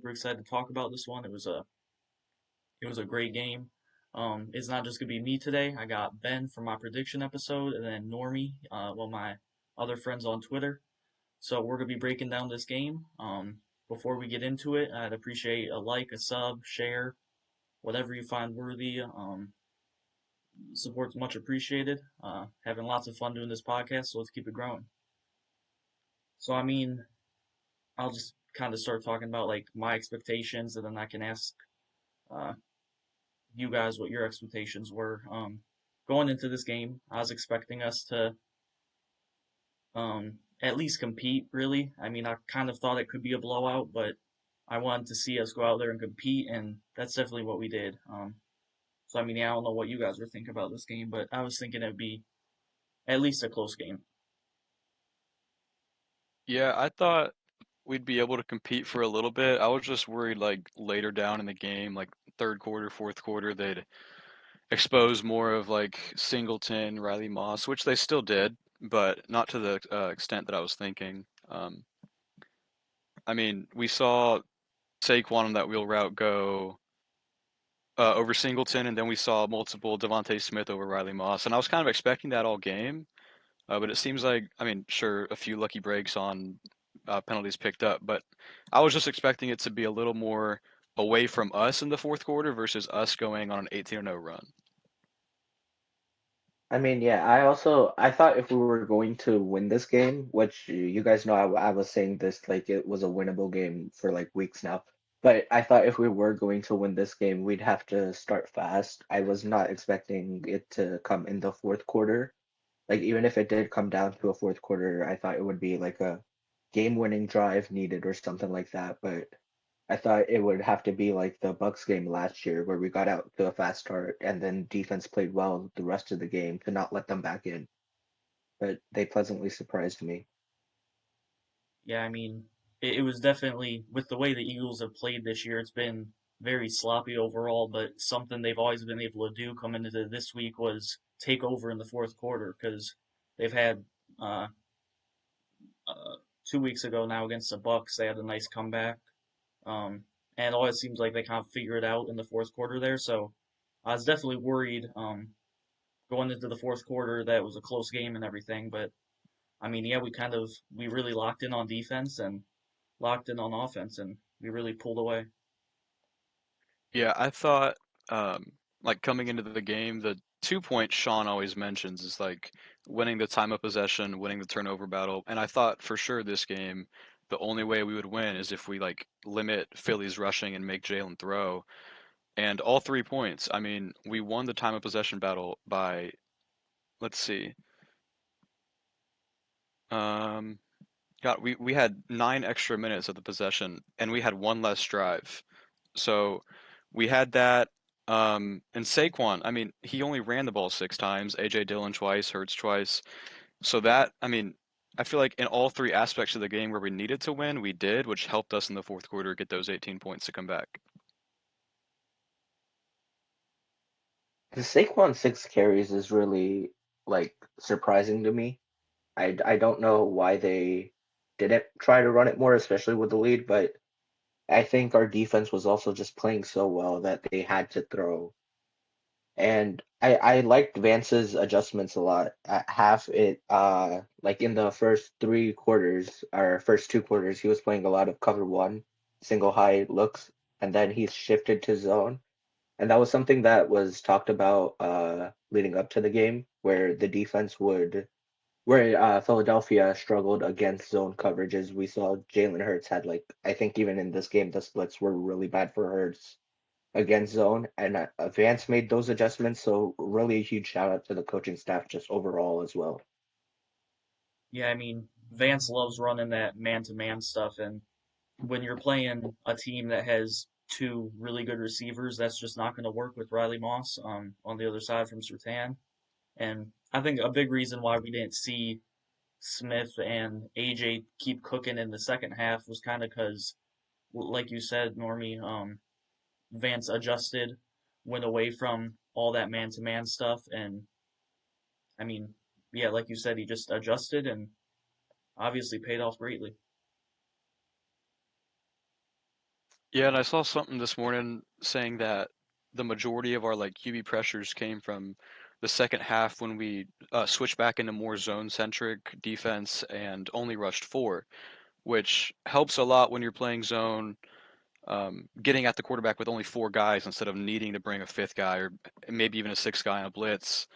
super excited to talk about this one. It was a great game. It's not just gonna be me today. I got Ben for my prediction episode, and then Normie, one of my other friends on Twitter. So we're gonna be breaking down this game. Before we get into it, I'd appreciate a like, a sub, share, whatever you find worthy. Support's much appreciated. Having lots of fun doing this podcast, so let's keep it growing. So I'll just kind of start talking about like my expectations, and then I can ask uh, you guys what your expectations were. Going into this game, I was expecting us to at least compete. Really, I kind of thought it could be a blowout, but I wanted to see us go out there and compete, and that's definitely what we did. Yeah, I don't know what you guys were thinking about this game, but I was thinking it'd be at least a close game. Yeah, I thought we'd be able to compete for a little bit. I was just worried like later down in the game, like third quarter, fourth quarter, they'd expose more of like Singleton, Riley Moss, which they still did, but not to the extent that I was thinking. We saw Saquon on that wheel route go over Singleton, and then we saw multiple Devontae Smith over Riley Moss, and I was kind of expecting that all game. But it seems like, sure, a few lucky breaks on penalties picked up, but I was just expecting it to be a little more away from us in the fourth quarter versus us going on an 18-0 run. Yeah, I thought if we were going to win this game, which you guys know, I was saying this like it was a winnable game for like weeks now. But I thought if we were going to win this game, we'd have to start fast. I was not expecting it to come in the fourth quarter. Like even if it did come down to a fourth quarter, I thought it would be like a game-winning drive needed or something like that. But I thought it would have to be like the Bucks game last year where we got out to a fast start and then defense played well the rest of the game to not let them back in. But they pleasantly surprised me. Yeah, it was definitely with the way the Eagles have played this year. It's been very sloppy overall, but something they've always been able to do coming into this week was take over in the fourth quarter because they've had uh, 2 weeks ago now against the Bucks. They had a nice comeback, um, and it always seems like they kind of figure it out in the fourth quarter there. So I was definitely worried going into the fourth quarter that it was a close game and everything. But yeah, we really locked in on defense and locked in on offense, and we really pulled away. Yeah, I thought, like coming into the game, the 2 points Sean always mentions is like winning the time of possession, winning the turnover battle. And I thought for sure this game, the only way we would win is if we like limit Philly's rushing and make Jalen throw. And all 3 points, we won the time of possession battle by, let's see, um, God, we had 9 extra minutes of the possession, and we had one less drive. So we had that. And Saquon, he only ran the ball 6 times. AJ Dillon twice, Hurts twice. So that, I feel like in all three aspects of the game where we needed to win, we did, which helped us in the fourth quarter get those 18 points to come back. The Saquon 6 carries is really like surprising to me. I don't know why they didn't try to run it more, especially with the lead, but I think our defense was also just playing so well that they had to throw. And I liked Vance's adjustments a lot. At half it like in the first 3 quarters or first 2 quarters, he was playing a lot of cover one, single high looks, and then he shifted to zone. And that was something that was talked about leading up to the game, where the defense would where Philadelphia struggled against zone coverages. We saw Jalen Hurts had like I think even in this game the splits were really bad for Hurts against zone, and Vance made those adjustments. So really a huge shout out to the coaching staff just overall as well. Yeah, Vance loves running that man-to-man stuff, and when you're playing a team that has two really good receivers, that's just not going to work with Riley Moss on the other side from Sertan. And I think a big reason why we didn't see Smith and AJ keep cooking in the second half was kind of because, like you said, Normie, Vance adjusted, went away from all that man-to-man stuff, and I mean, yeah, like you said, he just adjusted and obviously paid off greatly. Yeah, and I saw something this morning saying that the majority of our like QB pressures came from the second half when we switched back into more zone-centric defense and only rushed four, which helps a lot when you're playing zone, getting at the quarterback with only four guys instead of needing to bring a fifth guy or maybe even a sixth guy on a blitz.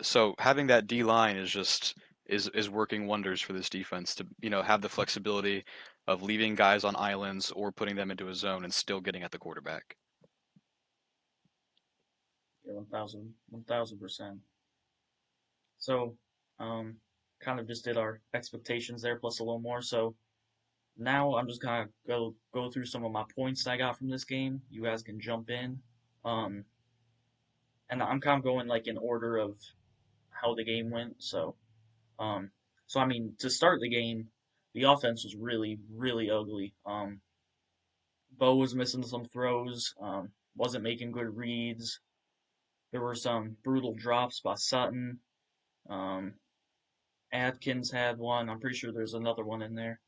So having that D line is just is working wonders for this defense to have the flexibility of leaving guys on islands or putting them into a zone and still getting at the quarterback. Yeah, 1000%. So, um, kind of just did our expectations there plus a little more. So now I'm just gonna go through some of my points I got from this game. You guys can jump in. Um, and I'm kind of going like in order of how the game went. Um, so I mean, to start the game, the offense was really ugly. Bo was missing some throws. Wasn't making good reads. There were some brutal drops by Sutton. Um, Atkins had one. I'm pretty sure there's another one in there.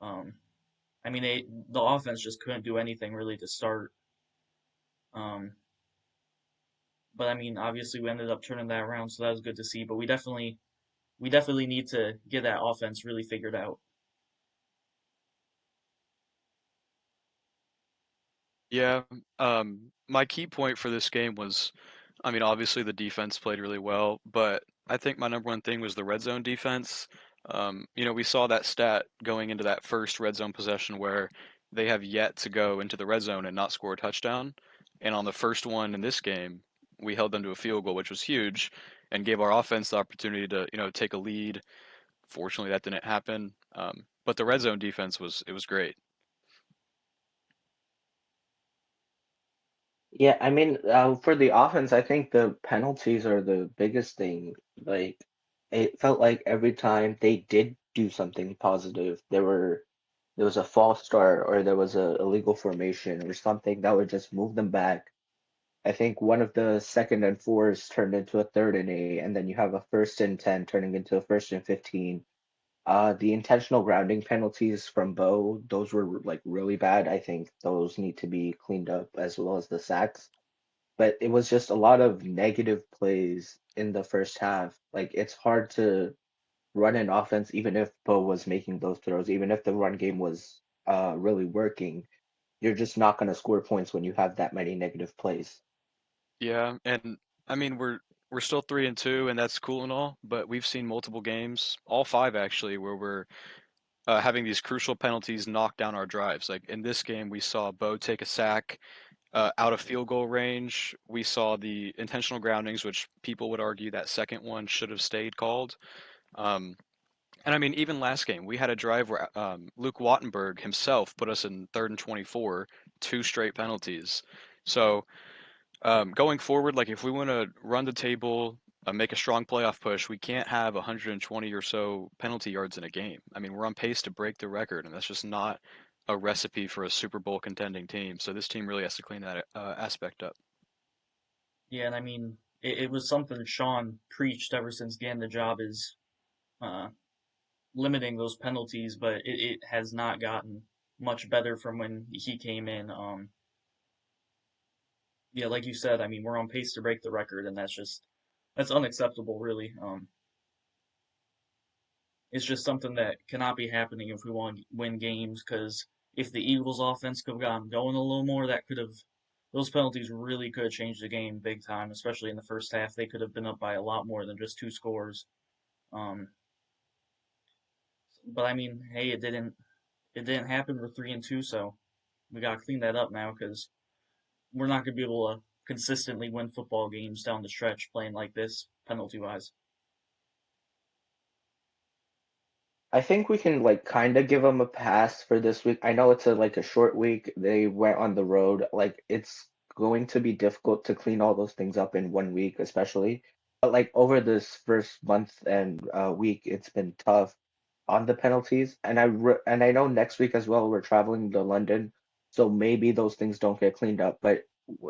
Um, I mean, the offense just couldn't do anything really to start. Um, but I mean, obviously we ended up turning that around, so that was good to see. But we definitely need to get that offense really figured out. Yeah, my key point for this game was, I mean, obviously the defense played really well, but I think my number one thing was the red zone defense. We saw that stat going into that first red zone possession where they have yet to go into the red zone and not score a touchdown. And on the first one in this game, we held them to a field goal, which was huge, and gave our offense the opportunity to, take a lead. Fortunately, that didn't happen. But the red zone defense was great. Yeah, I mean, for the offense, I think the penalties are the biggest thing. Like, it felt like every time they did do something positive, there was a false start or there was a illegal formation or something that would just move them back. I think one of the second and fours turned into a third and 8, and then you have a first and 10 turning into a first and 15. The intentional grounding penalties from Bo, those were like really bad. I think those need to be cleaned up as well as the sacks. But it was just a lot of negative plays in the first half. Like it's hard to run an offense even if Bo was making those throws, even if the run game was really working. You're just not going to score points when you have that many negative plays. Yeah, and I mean we're still 3-2, and that's cool and all, but we've seen multiple games, all five actually, where we're having these crucial penalties knock down our drives. Like in this game, we saw Bo take a sack out of field goal range. We saw the intentional groundings, which people would argue that second one should have stayed called. Um, and I mean, even last game, we had a drive where Luke Wattenberg himself put us in 3rd and 24, two straight penalties. So going forward, like if we want to run the table, make a strong playoff push, we can't have 120 or so penalty yards in a game. I mean, we're on pace to break the record, and that's just not a recipe for a Super Bowl contending team. So this team really has to clean that aspect up. Yeah, and I mean, it was something Sean preached ever since getting the job is uh, limiting those penalties, but it has not gotten much better from when he came in. Yeah, like you said, I mean, we're on pace to break the record, and that's unacceptable, really. It's just something that cannot be happening if we want to win games. Because if the Eagles' offense could have gotten going a little more, that could have those penalties really could have changed the game big time. Especially in the first half, they could have been up by a lot more than just two scores. Um, but I mean, hey, it didn't happen. We're 3-2, so we gotta clean that up now because we're not gonna be able to consistently win football games down the stretch playing like this penalty wise. I think we can like kind of give them a pass for this week. I know it's a short week. They went on the road. Like it's going to be difficult to clean all those things up in 1 week, especially. But like over this first month and week, it's been tough on the penalties. And I know next week as well we're traveling to London, so maybe those things don't get cleaned up. But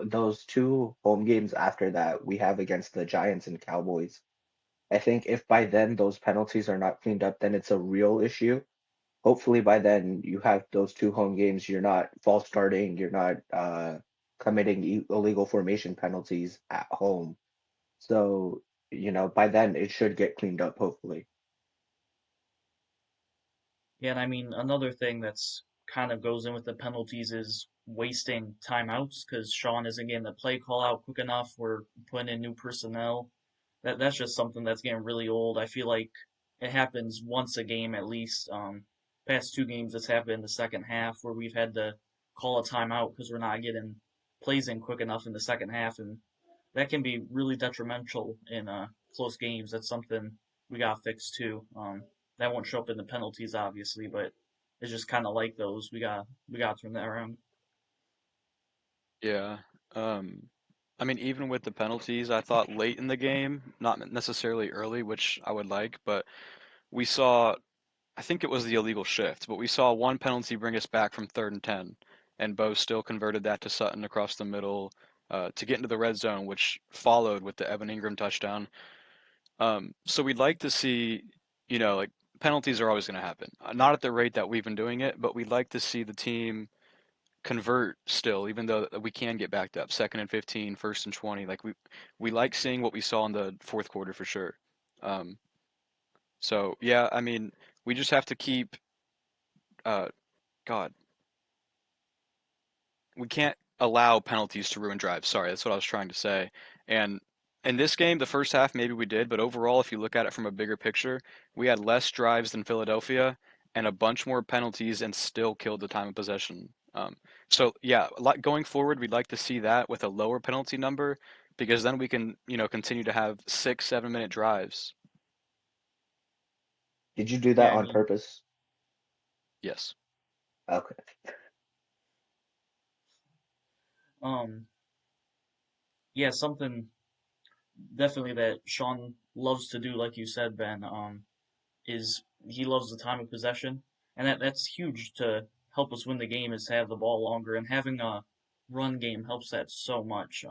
those two home games after that we have against the Giants and Cowboys. I think if by then those penalties are not cleaned up, then it's a real issue. hopefully by then you have those two home games. You're not false starting. You're not committing illegal formation penalties at home. So, by then it should get cleaned up, hopefully. Yeah, and I mean, another thing that's kind of goes in with the penalties is wasting timeouts because Sean isn't getting the play call out quick enough. We're putting in new personnel. That's just something that's getting really old. I feel like it happens once a game at least. Past two games, it's happened in the second half where we've had to call a timeout because we're not getting plays in quick enough in the second half, and that can be really detrimental in close games. That's something we got fixed too. That won't show up in the penalties, obviously, but it's just kind of like those. We got to turn that around. Yeah. Um, I mean, even with the penalties, I thought late in the game, not necessarily early, which I would like, but we saw, I think it was the illegal shift, but we saw one penalty bring us back from 3rd and 10, and Bo still converted that to Sutton across the middle to get into the red zone, which followed with the Evan Ingram touchdown. So we'd like to see, like penalties are always going to happen. Not at the rate that we've been doing it, but we'd like to see the team convert still, even though we can get backed up. 2nd and 15, 1st and 20. Like we like seeing what we saw in the fourth quarter for sure. Um, so yeah, I mean, we just have to keep. Uh, God, we can't allow penalties to ruin drives. Sorry, that's what I was trying to say. And in this game, the first half, maybe we did, but overall, if you look at it from a bigger picture, we had less drives than Philadelphia and a bunch more penalties and still killed the time of possession. So yeah, like going forward, we'd like to see that with a lower penalty number because then we can, continue to have 6, 7 minute drives. Did you do Yeah, that I on mean, purpose? Yes. Okay. um, yeah, something definitely that Sean loves to do, like you said, Ben. Is he loves the time of possession, and that's huge to help us win the game is to have the ball longer, and having a run game helps that so much.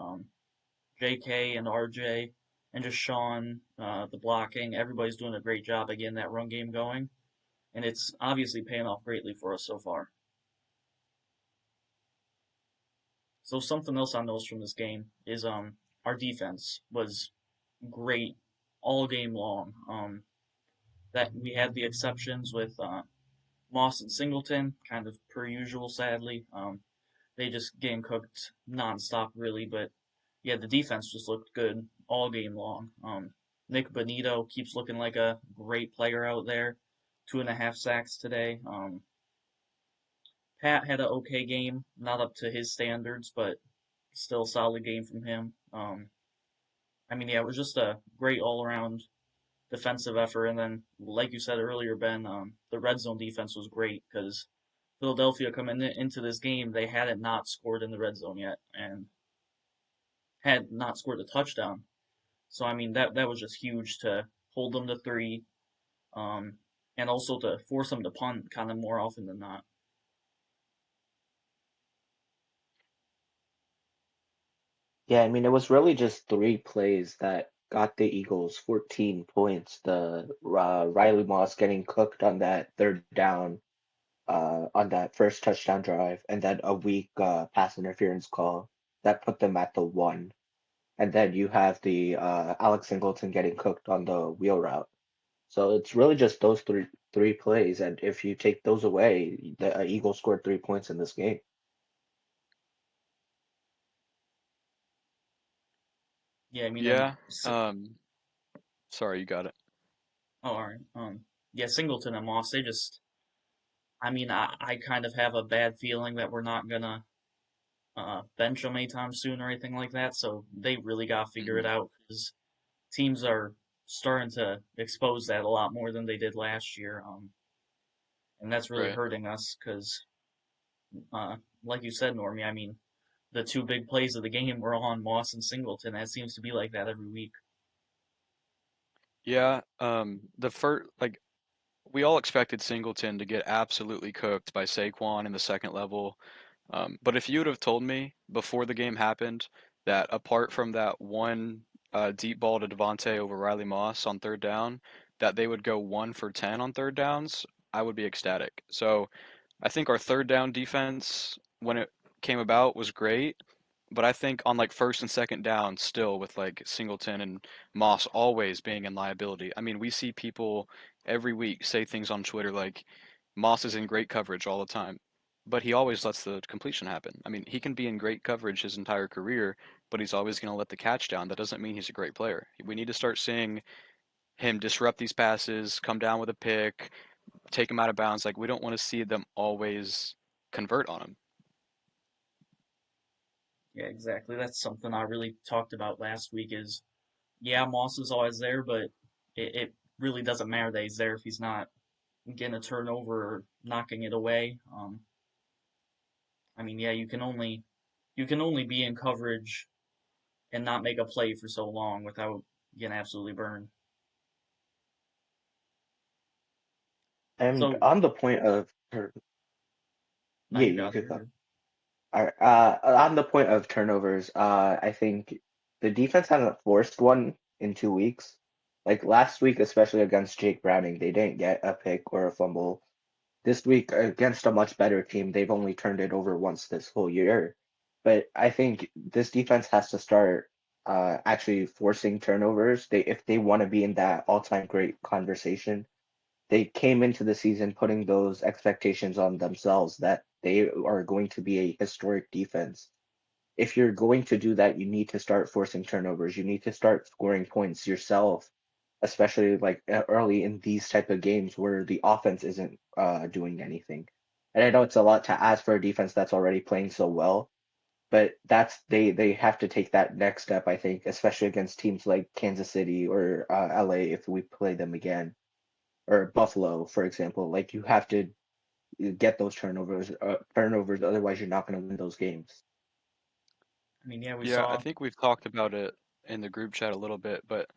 JK and RJ and just Sean, the blocking, everybody's doing a great job of getting that run game going, and it's obviously paying off greatly for us so far. So something else I noticed from this game is our defense was great all game long. That we had the exceptions with Moss and Singleton, kind of per usual, sadly. They just game cooked nonstop, really. But yeah, the defense just looked good all game long. Nick Bonito keeps looking like a great player out there. 2.5 sacks today. Pat had an okay game, not up to his standards, but still a solid game from him. I mean, yeah, it was just a great all around defensive effort. And then, like you said earlier, Ben, the red zone defense was great because Philadelphia coming into this game, they hadn't not scored in the red zone yet and had not scored a touchdown. So I mean that was just huge to hold them to three, um, and also to force them to punt kind of more often than not. Yeah, I mean, it was really just three plays that got the Eagles 14 points. The Riley Moss getting cooked on that third down, on that first touchdown drive, and then a weak pass interference call that put them at the one. And then you have the Alex Singleton getting cooked on the wheel route. So it's really just those three plays, and if you take those away, the Eagles scored 3 points in this game. Yeah, I mean, and Yeah. Sorry, you got it. oh, all right, yeah, Singleton and Moss, they just, I mean, I kind of have a bad feeling that we're not gonna bench them anytime soon or anything like that. So they really got to figure it Hmm. out because teams are starting to expose that a lot more than they did last year. And that's really Right. hurting us because, uh, like you said, Normie, I mean, the two big plays of the game were on Moss and Singleton. That seems to be like that every week. Yeah. The first, like, we all expected Singleton to get absolutely cooked by Saquon in the second level. But if you would have told me before the game happened that apart from that one deep ball to Devontae over Riley Moss on third down, that they would go 1 for 10 on third downs, I would be ecstatic. So I think our third down defense, when it came about, was great. But I think on like first and second down, still with like Singleton and Moss always being in liability. I mean, we see people every week say things on Twitter like Moss is in great coverage all the time, but he always lets the completion happen. I mean, he can be in great coverage his entire career, but he's always going to let the catch down. That doesn't mean he's a great player. We need to start seeing him disrupt these passes, come down with a pick, take him out of bounds. Like, we don't want to see them always convert on him. Yeah, exactly. That's something I really talked about last week is, yeah, Moss is always there, but it really doesn't matter that he's there if he's not getting a turnover or knocking it away. I mean, yeah, you can only be in coverage and not make a play for so long without getting absolutely burned. And So, on the point of, now yeah, you you got it. could You're go. good. All right. On the point of turnovers, I think the defense hasn't forced one in 2 weeks. Like last week, especially against Jake Browning, they didn't get a pick or a fumble. This week against a much better team, they've only turned it over once this whole year. But I think this defense has to start actually forcing turnovers. If they want to be in that all-time great conversation, they came into the season putting those expectations on themselves that they are going to be a historic defense. If you're going to do that, you need to start forcing turnovers. You need to start scoring points yourself, especially like early in these type of games where the offense isn't doing anything. And I know it's a lot to ask for a defense that's already playing so well, but they have to take that next step, I think, especially against teams like Kansas City or LA if we play them again, or Buffalo, for example. Like you have to get those turnovers, otherwise you're not going to win those games. I mean, yeah, we Yeah, I saw. think we've talked about it in the group chat a little bit, but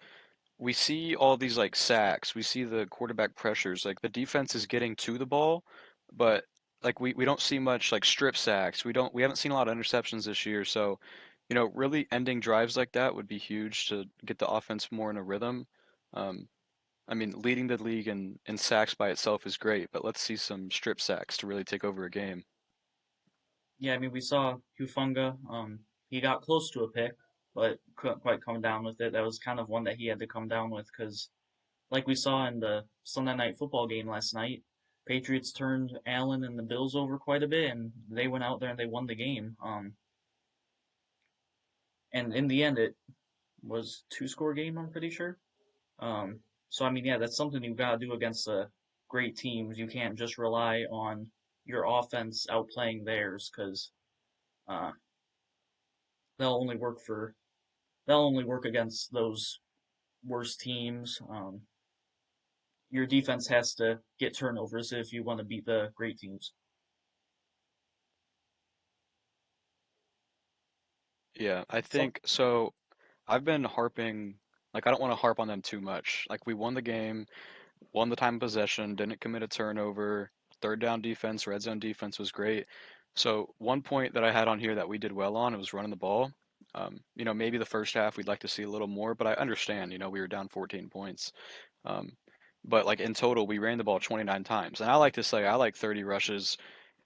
we see all these like sacks, we see the quarterback pressures, like the defense is getting to the ball, but like we don't see much like strip sacks. We haven't seen a lot of interceptions this year, so really ending drives like that would be huge to get the offense more in a rhythm. Um, I mean, leading the league in sacks by itself is great, but let's see some strip sacks to really take over a game. Yeah, I mean, we saw Hufunga. He got close to a pick, but couldn't quite come down with it. That was kind of one that he had to come down with because, like we saw in the Sunday night football game last night, Patriots turned Allen and the Bills over quite a bit, and they went out there and they won the game. And in the end, it was two-score game. I'm pretty sure. So I mean, yeah, that's something you've got to do against great teams. You can't just rely on your offense outplaying theirs because uh, they'll only work for they'll only work against those worst teams. Your defense has to get turnovers if you want to beat the great teams. Yeah, I So think so. I've been harping, like, I don't want to harp on them too much. Like, we won the game, won the time of possession, didn't commit a turnover, third down defense, red zone defense was great. So, one point that I had on here that we did well on, it was running the ball. Maybe the first half we'd like to see a little more, but I understand, we were down 14 points. Um, but like in total, we ran the ball 29 times. And I like to say I like 30 rushes,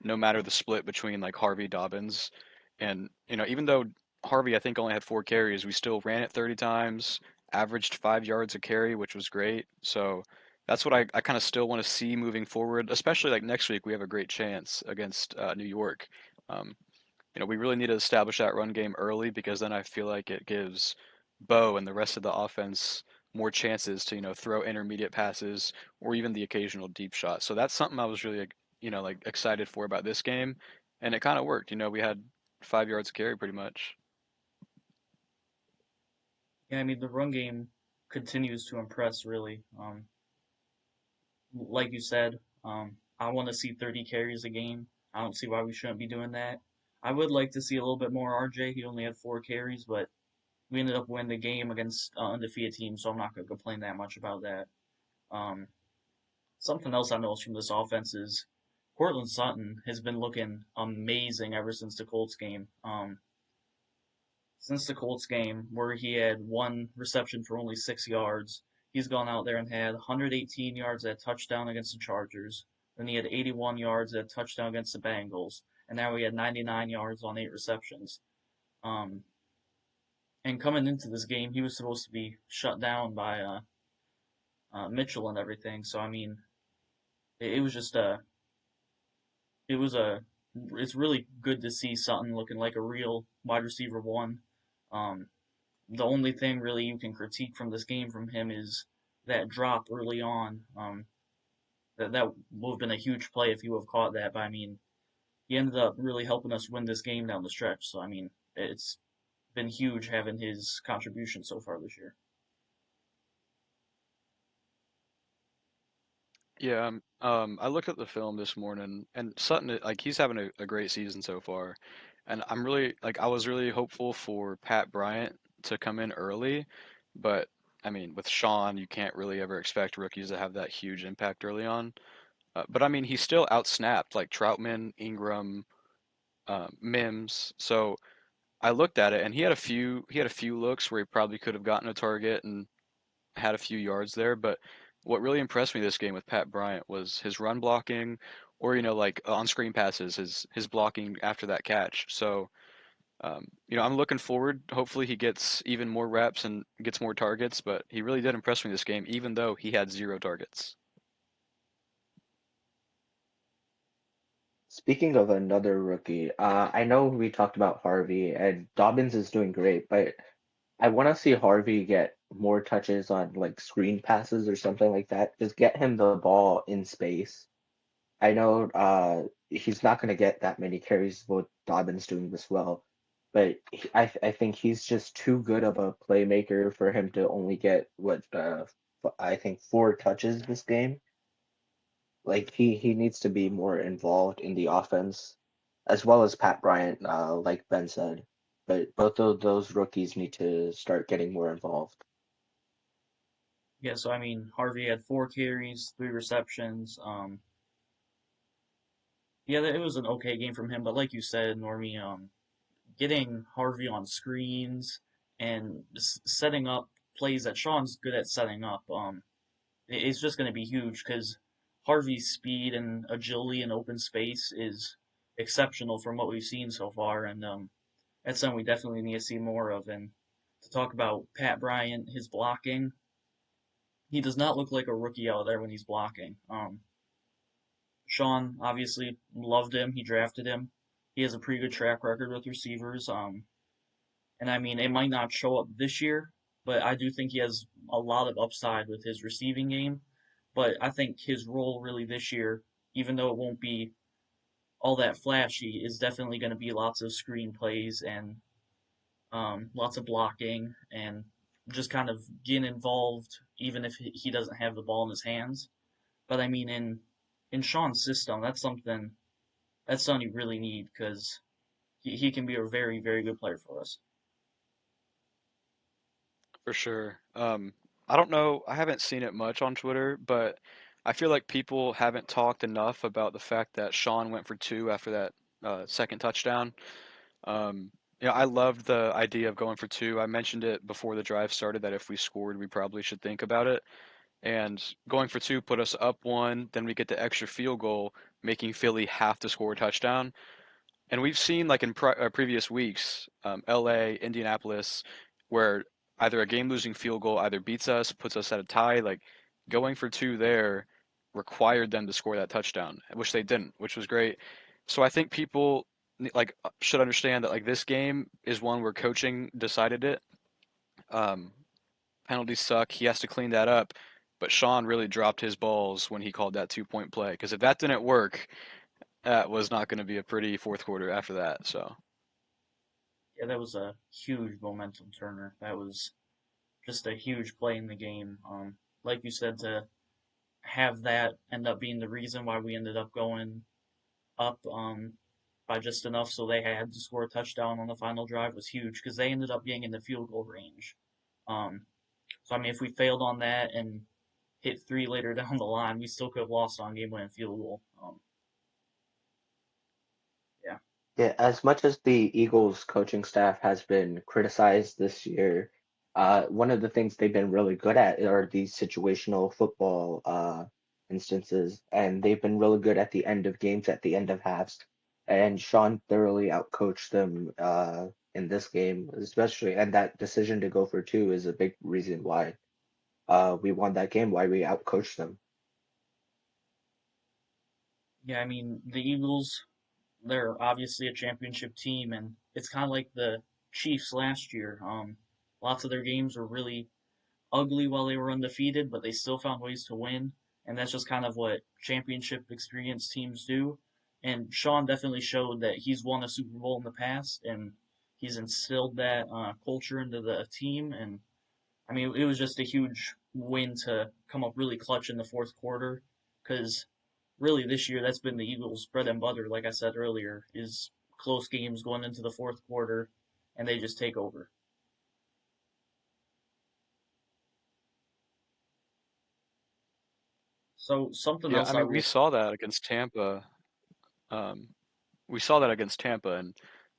no matter the split between like Harvey Dobbins. And, even though Harvey, I think, only had 4 carries, we still ran it 30 times, averaged 5 yards a carry, which was great. So that's what I kind of still want to see moving forward, especially like next week. We have a great chance against New York. Um, we really need to establish that run game early because then I feel like it gives Bo and the rest of the offense more chances to, throw intermediate passes or even the occasional deep shot. So that's something I was really, like, like excited for about this game, and it kind of worked. We had 5 yards carry pretty much. yeah, I mean the run game continues to impress really. Like you said, I want to see 30 carries a game. I don't see why we shouldn't be doing that. I would like to see a little bit more RJ. He only had 4 carries, but we ended up winning the game against an undefeated team, so I'm not going to complain that much about that. Um, Something else I noticed from this offense is Cortland Sutton has been looking amazing ever since the Colts game. Since the Colts game, where he had one reception for only 6 yards, he's gone out there and had 118 yards at touchdown against the Chargers, Then he had 81 yards at a touchdown against the Bengals, and now he had 99 yards on 8 receptions. Um, and coming into this game, he was supposed to be shut down by Mitchell and everything. So I mean, it was just it was a, it's really good to see Sutton looking like a real wide receiver one. Um, the only thing really you can critique from this game from him is that drop early on. That would have been a huge play if he would have caught that. But I mean, he ended up really helping us win this game down the stretch. So I mean, it's been huge having his contribution so far this year. Yeah, I looked at the film this morning, and Sutton, like he's having a great season so far, and I'm really like I was really hopeful for Pat Bryant to come in early, but I mean with Sean, you can't really ever expect rookies to have that huge impact early on. But I mean he still outsnapped like Troutman, Ingram, Mims. So I looked at it, and he had a few looks where he probably could have gotten a target and had a few yards there, but what really impressed me this game with Pat Bryant was his run blocking, or like on-screen passes, his blocking after that catch. So I'm looking forward. Hopefully, he gets even more reps and gets more targets. But he really did impress me this game, even though he had 0 targets. Speaking of another rookie, I know we talked about Harvey and Dobbins is doing great, but I want to see Harvey get more touches on like screen passes or something like that. Just get him the ball in space. I know he's not going to get that many carries with Dobbins doing this well, but I think he's just too good of a playmaker for him to only get I think 4 touches this game. Like he needs to be more involved in the offense, as well as Pat Bryant, like Ben said. But both of those rookies need to start getting more involved. Yeah, so I mean, Harvey had 4 carries, 3 receptions. Yeah, it was an okay game from him, but like you said, Normie, getting Harvey on screens and setting up plays that Sean's good at setting up, it's just going to be huge because Harvey's speed and agility in open space is exceptional from what we've seen so far, and that's something we definitely need to see more of. And to talk about Pat Bryant, his blocking, he does not look like a rookie out there when he's blocking. Sean obviously loved him. He drafted him. He has a pretty good track record with receivers. And I mean, it might not show up this year, but I do think he has a lot of upside with his receiving game. But I think his role really this year, even though it won't be all that flashy, is definitely going to be lots of screen plays and lots of blocking and just kind of getting involved, even if he doesn't have the ball in his hands. But I mean, in Sean's system, that's something you really need because he can be a very, very good player for us. For sure. I don't know. I haven't seen it much on Twitter, but I feel like people haven't talked enough about the fact that Sean went for 2 after that second touchdown. I loved the idea of going for 2. I mentioned it before the drive started that if we scored, we probably should think about it. And going for 2 put us up 1. Then we get the extra field goal, making Philly have to score a touchdown. And we've seen like in previous weeks, LA, Indianapolis, where either a game-losing field goal either beats us, puts us at a tie. Like going for 2 there required them to score that touchdown, which they didn't, which was great. So I think people like should understand that like this game is one where coaching decided it. Um, Penalties suck. He has to clean that up. But Sean really dropped his balls when he called that 2-point play because if that didn't work, that was not going to be a pretty fourth quarter after that. So. Yeah, that was a huge momentum turner. That was just a huge play in the game. Like you said, to have that end up being the reason why we ended up going up by just enough so they had to score a touchdown on the final drive was huge because they ended up being in the field goal range. Um, so I mean, if we failed on that and hit 3 later down the line, we still could have lost on game winning field goal. Yeah, Yeah, as much as the Eagles coaching staff has been criticized this year, one of the things they've been really good at are these situational football instances, and they've been really good at the end of games, at the end of halves. And Sean thoroughly outcoached them in this game, especially. And that decision to go for two is a big reason why we won that game, why we outcoached them. Yeah, I mean, the Eagles, they're obviously a championship team, and it's kind of like the Chiefs last year. Lots of their games were really ugly while they were undefeated, but they still found ways to win, and that's just kind of what championship experienced teams do. And Sean definitely showed that he's won a Super Bowl in the past, and he's instilled that culture into the team. And I mean, it was just a huge win to come up really clutch in the fourth quarter, because really this year that's been the Eagles' bread and butter. Like I said earlier, is close games going into the fourth quarter, and they just take over. So something Yeah, I else I mean, we will. saw that against Tampa. Um, we saw that against Tampa,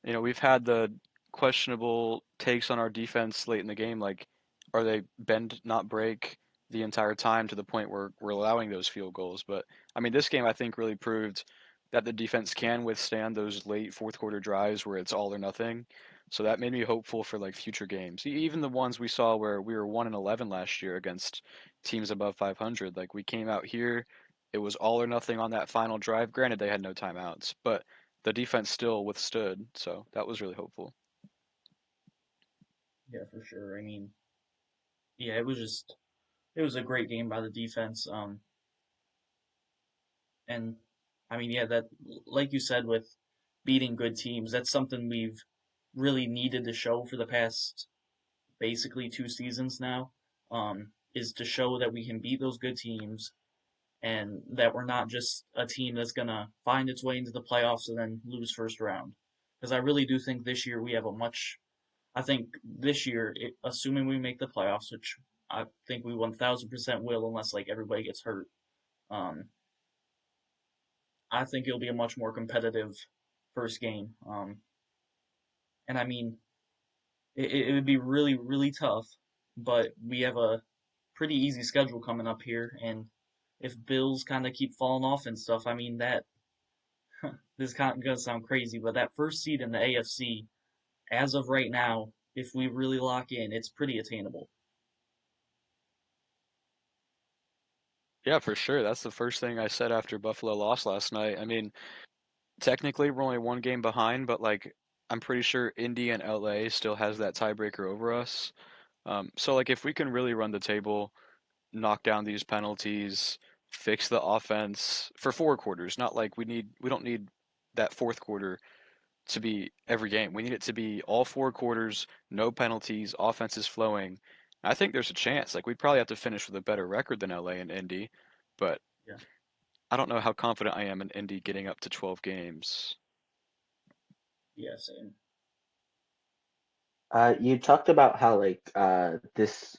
and we've had the questionable takes on our defense late in the game. Like, are they bend not break the entire time to the point where we're allowing those field goals? But I mean, this game I think really proved that the defense can withstand those late fourth quarter drives where it's all or nothing. So that made me hopeful for like future games. Even the ones we saw where we were 1-11 last year against teams above 500. Like we came out here, it was all or nothing on that final drive. Granted, they had no timeouts, but the defense still withstood, so that was really hopeful. Yeah, for sure. I mean, yeah, it was a great game by the defense. And I mean, yeah, that like you said with beating good teams, that's something we've really needed to show for the past basically 2 seasons now. Is to show that we can beat those good teams and that we're not just a team that's gonna find its way into the playoffs and then lose first round. Because I really do think this year we have a much. I think this year, assuming we make the playoffs, which I think we 1,000% will, unless like everybody gets hurt. Um, I think it'll be a much more competitive first game. And I mean, it would be really, really tough, but we have a pretty easy schedule coming up here. And if Bills kind of keep falling off and stuff, I mean, that this is kind of going to sound crazy, but that first seed in the AFC, as of right now, if we really lock in, it's pretty attainable. Yeah, for sure. That's the first thing I said after Buffalo lost last night. I mean, technically we're only one game behind, but like I'm pretty sure Indy and LA still has that tiebreaker over us. So like if we can really run the table, knock down these penalties, fix the offense for 4 quarters, not like we don't need that fourth quarter to be every game. We need it to be all 4 quarters, no penalties, offense is flowing. I think there's a chance. Like we'd probably have to finish with a better record than LA and Indy, but Yeah, I don't know how confident I am in Indy getting up to 12 games. yeah, same. You talked about how like this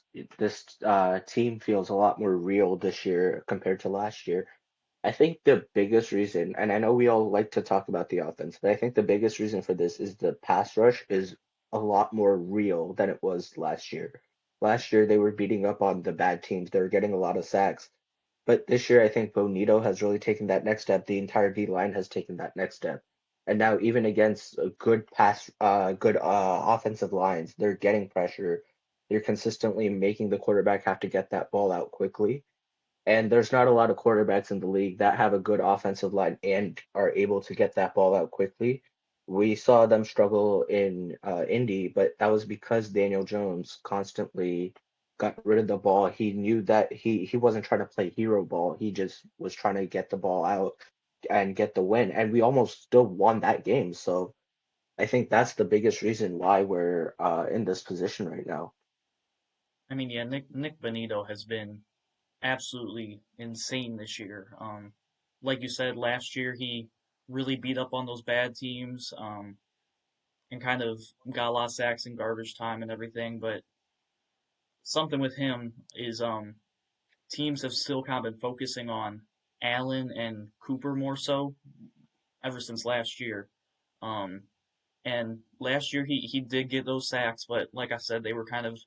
team feels a lot more real this year compared to last year. I think the biggest reason, and I know we all like to talk about the offense, but I think the biggest reason for this is the pass rush is a lot more real than it was last year. Last year they were beating up on the bad teams. They were getting a lot of sacks. But this year, I think Bonito has really taken that next step. The entire D line has taken that next step. And now, even against a good offensive lines, they're getting pressure. They're consistently making the quarterback have to get that ball out quickly. And there's not a lot of quarterbacks in the league that have a good offensive line and are able to get that ball out quickly. We saw them struggle in Indy, but that was because Daniel Jones constantly got rid of the ball. He knew that he wasn't trying to play hero ball. He just was trying to get the ball out and get the win. And we almost still won that game. So I think that's the biggest reason why we're in this position right now. I mean, yeah, Nick Bonito has been absolutely insane this year. Like you said, last year he really beat up on those bad teams, and kind of got a lot of sacks and garbage time and everything. But something with him is teams have still kind of been focusing on Allen and Cooper more so ever since last year. Um, and last year he did get those sacks, but like I said, they were kind of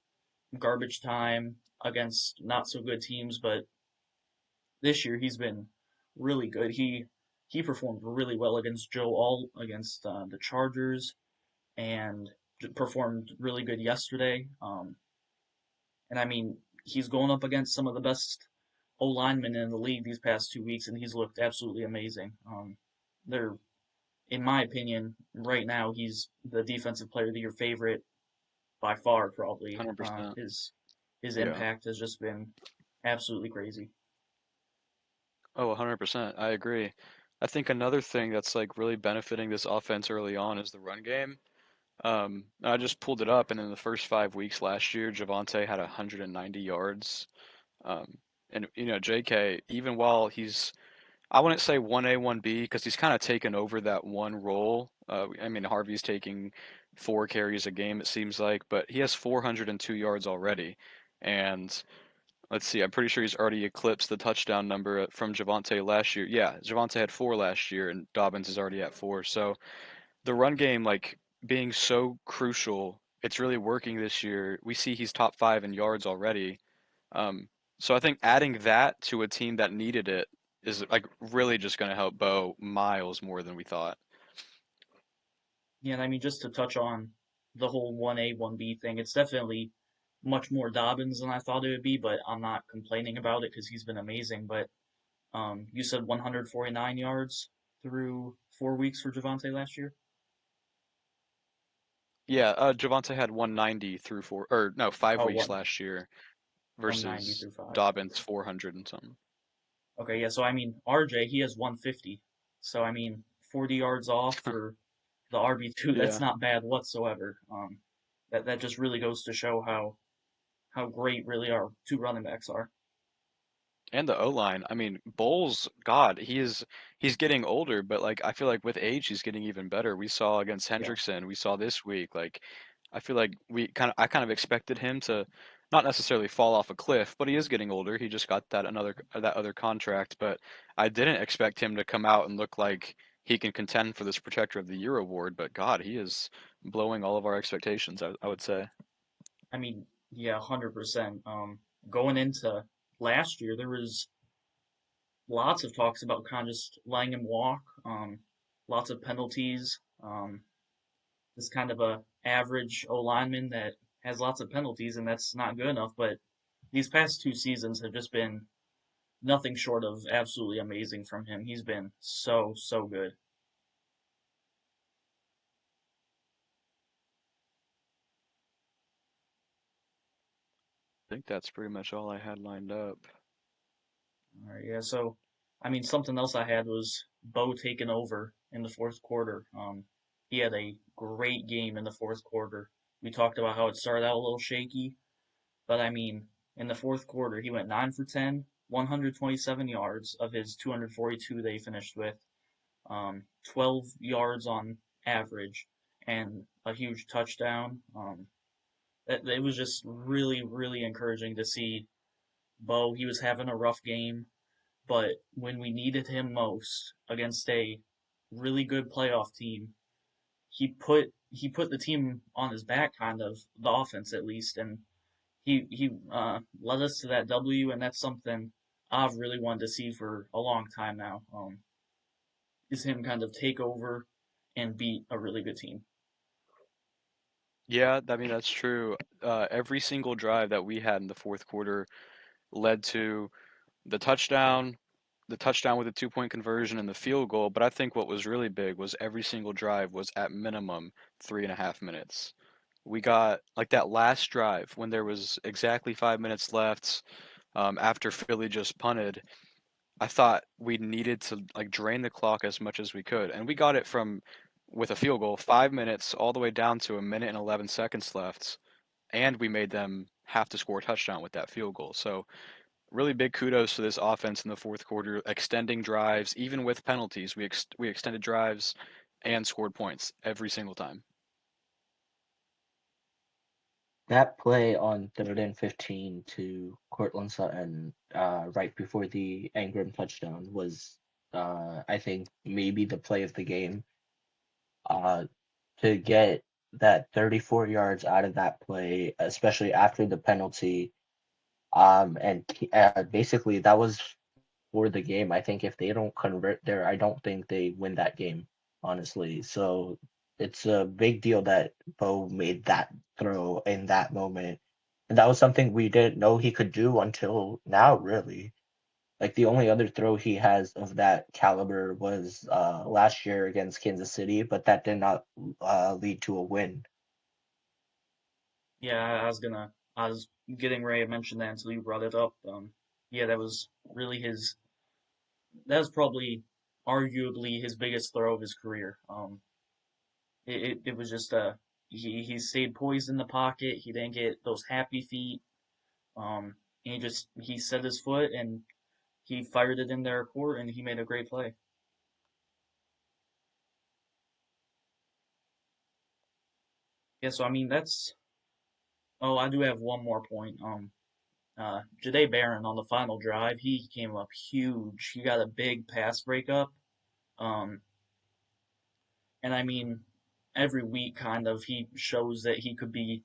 garbage time against not so good teams. But this year he's been really good. He performed really well against Joe Alt against the Chargers and performed really good yesterday. And I mean, he's going up against some of the best O linemen in the league these past 2 weeks, and he's looked absolutely amazing. They're, in my opinion, right now he's the defensive player of the year favorite by far, probably. 100%. His Yeah. impact has just been absolutely crazy. Oh, 100%. I agree. I think another thing that's like really benefiting this offense early on is the run game. I just pulled it up, and in the first 5 weeks last year, Javante had 190 yards. Um, and JK, even while he's, I wouldn't say 1A, 1B, because he's kind of taken over that one role. I mean, Harvey's taking 4 carries a game, it seems like, but he has 402 yards already. And let's see, I'm pretty sure he's already eclipsed the touchdown number from Javante last year. Yeah, Javante had 4 last year, and Dobbins is already at 4. So the run game, like being so crucial, it's really working this year. We see he's top 5 in yards already. Um, so I think adding that to a team that needed it is like really just going to help Bo miles more than we thought. Yeah, and I mean, just to touch on the whole 1A, 1B thing, it's definitely much more Dobbins than I thought it would be, but I'm not complaining about it because he's been amazing. But you said 149 yards through 4 weeks for Javante last year? Yeah, Javante had 190 through 4, or no, five Oh, weeks last year 190 versus through 5. Dobbins 400 and something. Okay, yeah, so I mean, RJ, he has 150. So, I mean, 40 yards off for the RB2, that's Yeah. not bad whatsoever. That just really goes to show how great really our two running backs are. And the O-line. I mean, Bowles, God, he's getting older, but like I feel like with age he's getting even better. We saw against Yeah. Hendrickson, we saw this week. Like I feel like I kind of expected him to not necessarily fall off a cliff, but he is getting older. He just got that other contract, but I didn't expect him to come out and look like he can contend for this Protector of the Year award, but God, he is blowing all of our expectations, I would say. I mean, yeah, 100%. Going into last year, there was lots of talks about kind of just letting him walk. Lots of penalties. This kind of a average O lineman that has lots of penalties, and that's not good enough. But these past 2 seasons have just been nothing short of absolutely amazing from him. He's been so good. I think that's pretty much all I had lined up. All right, yeah. So, I mean, something else I had was Bo taking over in the fourth quarter. He had a great game in the fourth quarter. We talked about how it started out a little shaky, but I mean, in the fourth quarter, he went 9 for 10, 127 yards of his 242 they finished with, 12 yards on average, and a huge touchdown. It was just really encouraging to see Bo. He was having a rough game, but when we needed him most against a really good playoff team, he put the team on his back, kind of the offense at least, and he led us to that W, and that's something I've really wanted to see for a long time now. Is him kind of take over and beat a really good team. Yeah, I mean that's true. Every single drive that we had in the fourth quarter led to the touchdown, the touchdown with a 2-point conversion and the field goal. But I think what was really big was every single drive was at minimum 3.5 minutes. We got like that last drive when there was exactly 5 minutes left, after Philly just punted. I thought we needed to like drain the clock as much as we could, and we got it from with a field goal, 5 minutes all the way down to a minute and 11 seconds left, and we made them have to score a touchdown with that field goal. So really big kudos to this offense in the fourth quarter, extending drives, even with penalties. We extended drives and scored points every single time. That play on 3rd and 15 to Cortland Sutton, right before the Ingram touchdown was, I think, maybe the play of the game. Uh, to get that 34 yards out of that play, especially after the penalty, and basically that was for the game. I think if they don't convert there, I don't think they win that game, honestly. So it's a big deal that Bo made that throw in that moment. And that was something we didn't know he could do until now, really. Like the only other throw he has of that caliber was last year against Kansas City, but that did not lead to a win. Yeah, I was getting ready to mention that until you brought it up. Yeah, that was really that was probably arguably his biggest throw of his career. It was just he stayed poised in the pocket. He didn't get those happy feet. He set his foot and he fired it in their court and he made a great play. Yeah, so I mean that's. Oh, I do have one more point. Jahdae Barron on the final drive, he came up huge. He got a big pass breakup. Um, and I mean, every week kind of he shows that he could be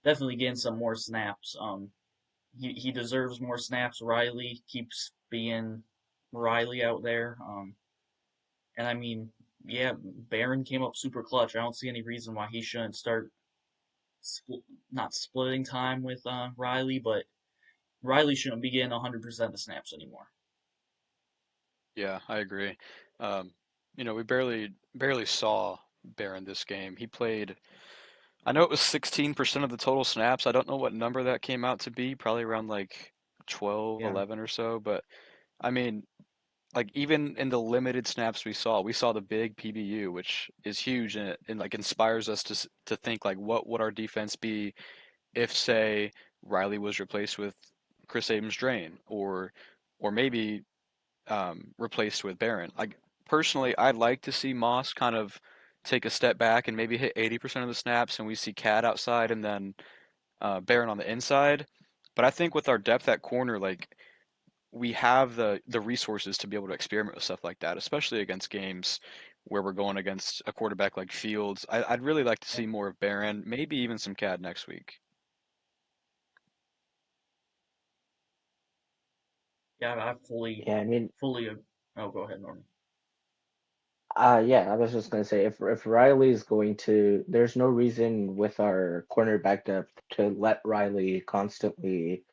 definitely getting some more snaps. He deserves more snaps. Riley keeps being Riley out there. And I mean, yeah, Barron came up super clutch. I don't see any reason why he shouldn't start not splitting time with Riley, but Riley shouldn't be getting 100% of the snaps anymore. Yeah, I agree. Um, we barely saw Barron this game. He played. I know it was 16% of the total snaps. I don't know what number that came out to be. Probably around like 12, Yeah, 11 or so. But I mean, like even in the limited snaps we saw the big PBU, which is huge and like inspires us to think like what would our defense be if say Riley was replaced with Chris Abrams-Drain or maybe replaced with Barron. Like personally, I'd like to see Moss kind of take a step back and maybe hit 80% of the snaps, and we see Cad outside and then Barron on the inside. But I think with our depth at corner, like we have the resources to be able to experiment with stuff like that, especially against games where we're going against a quarterback like Fields. I'd really like to yeah, see more of Barron, maybe even some Cad next week. yeah. I Yeah, I mean, fully. Oh, go ahead, Norman. yeah, I was just gonna say if Riley is going to, there's no reason with our cornerback depth to let Riley constantly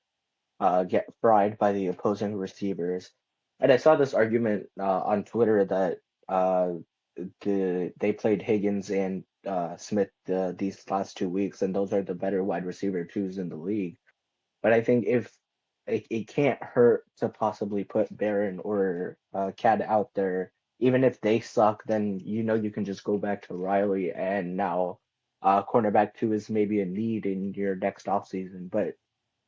get fried by the opposing receivers. And I saw this argument on Twitter that uh, they played Higgins and Smith these last 2 weeks, and those are the better wide receiver twos in the league. But I think if it can't hurt to possibly put Barron or Cad out there, even if they suck, then you can just go back to Riley, and now cornerback two is maybe a need in your next offseason. But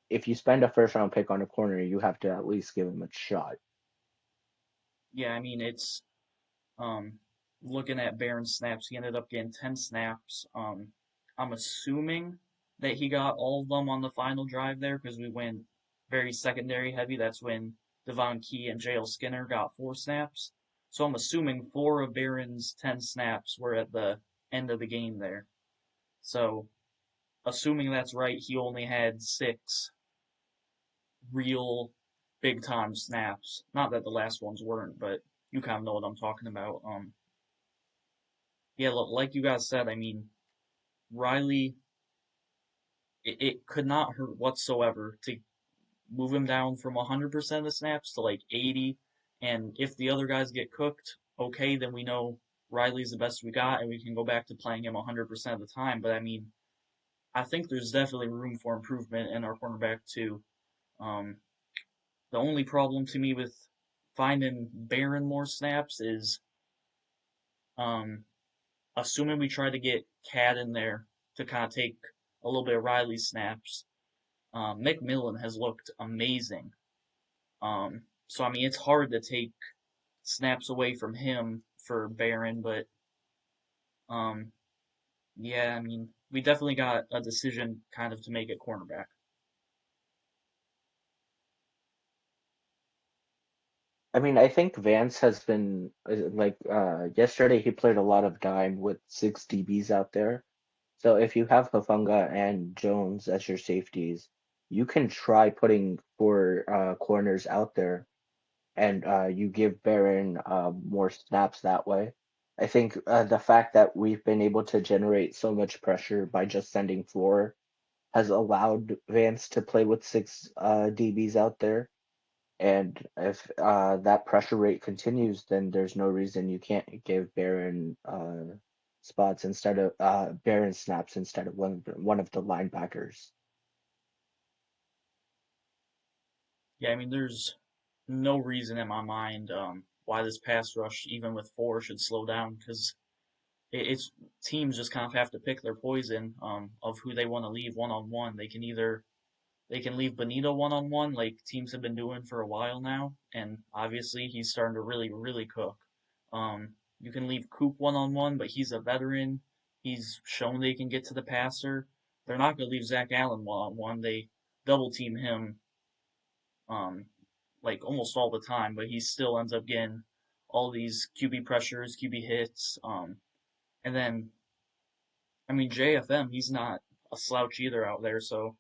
if you spend a first round pick on a corner, you have to at least give him a shot. Yeah, I mean it's um looking at Barron's snaps. He ended up getting 10 snaps. I'm assuming that he got all of them on the final drive there because we went very secondary heavy. That's when Devon Key and JL Skinner got 4 snaps. So I'm assuming 4 of Barron's 10 snaps were at the end of the game there. So assuming that's right, he only had 6 real big time snaps. Not that the last ones weren't, but you kind of know what I'm talking about. Yeah, like you guys said, I mean, Riley, it could not hurt whatsoever to move him down from 100% of the snaps to like 80. And if the other guys get cooked, okay, then we know Riley's the best we got and we can go back to playing him 100% of the time. But I mean, I think there's definitely room for improvement in our cornerback too. Um, the only problem to me with finding Barron more snaps is um, assuming we try to get Cad in there to kind of take a little bit of Riley's snaps. McMillan has looked amazing. So I mean, it's hard to take snaps away from him for Barron, but um, yeah, I mean, we definitely got a decision kind of to make at cornerback. I mean, I think Vance has been yesterday he played a lot of dime with six DBs out there. So if you have Hafunga and Jones as your safeties, you can try putting four corners out there. and you give Barron more snaps that way. I think the fact that we've been able to generate so much pressure by just sending four has allowed Vance to play with six DBs out there. And if that pressure rate continues, then there's no reason you can't give Barron spots instead of Barron snaps instead of one of the linebackers. Yeah, I mean, there's no reason in my mind why this pass rush, even with four, should slow down because it's teams just kind of have to pick their poison of who they want to leave one on one. They can leave Benito one on one like teams have been doing for a while now, and obviously he's starting to really cook. You can leave Coop one on one, but he's a veteran. He's shown they can get to the passer. They're not going to leave Zach Allen one on one. They double team him um, like almost all the time, but he still ends up getting all these QB pressures, QB hits. And then, I mean, JFM, he's not a slouch either out there. So,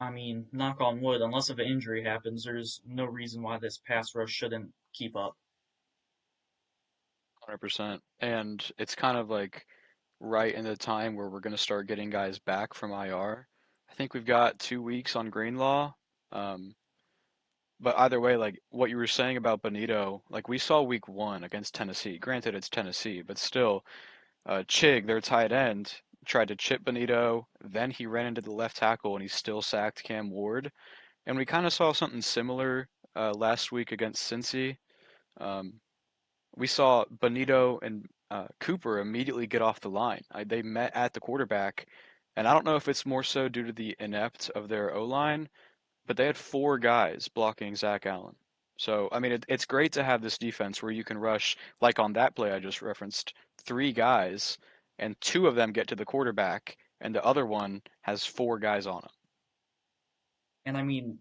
I mean, knock on wood, unless if an injury happens, there's no reason why this pass rush shouldn't keep up. 100%. And it's kind of like right in the time where we're going to start getting guys back from IR. I think we've got 2 weeks on Greenlaw. Um, but either way, like what you were saying about Benito, like we saw week 1 against Tennessee. Granted, it's Tennessee, but still, Chig, their tight end, tried to chip Benito. Then he ran into the left tackle and he still sacked Cam Ward. And we kind of saw something similar last week against Cincy. Um, we saw Benito and Cooper immediately get off the line. They met at the quarterback, and I don't know if it's more so due to the inept of their O line, but they had four guys blocking Zach Allen. So, I mean, it's great to have this defense where you can rush, like on that play I just referenced, three guys, and two of them get to the quarterback, and the other one has four guys on him. And I mean,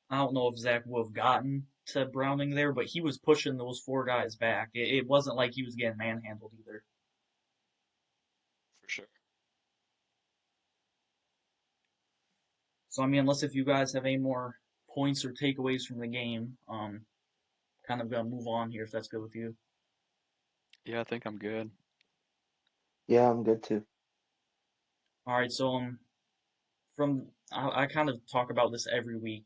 I don't know if Zach would have gotten to Browning there, but he was pushing those four guys back. It wasn't like he was getting manhandled either. For sure. So I mean, unless if you guys have any more points or takeaways from the game, kind of gonna move on here if that's good with you. Yeah, I think I'm good. Yeah, I'm good too. All right, so from I kind of talk about this every week.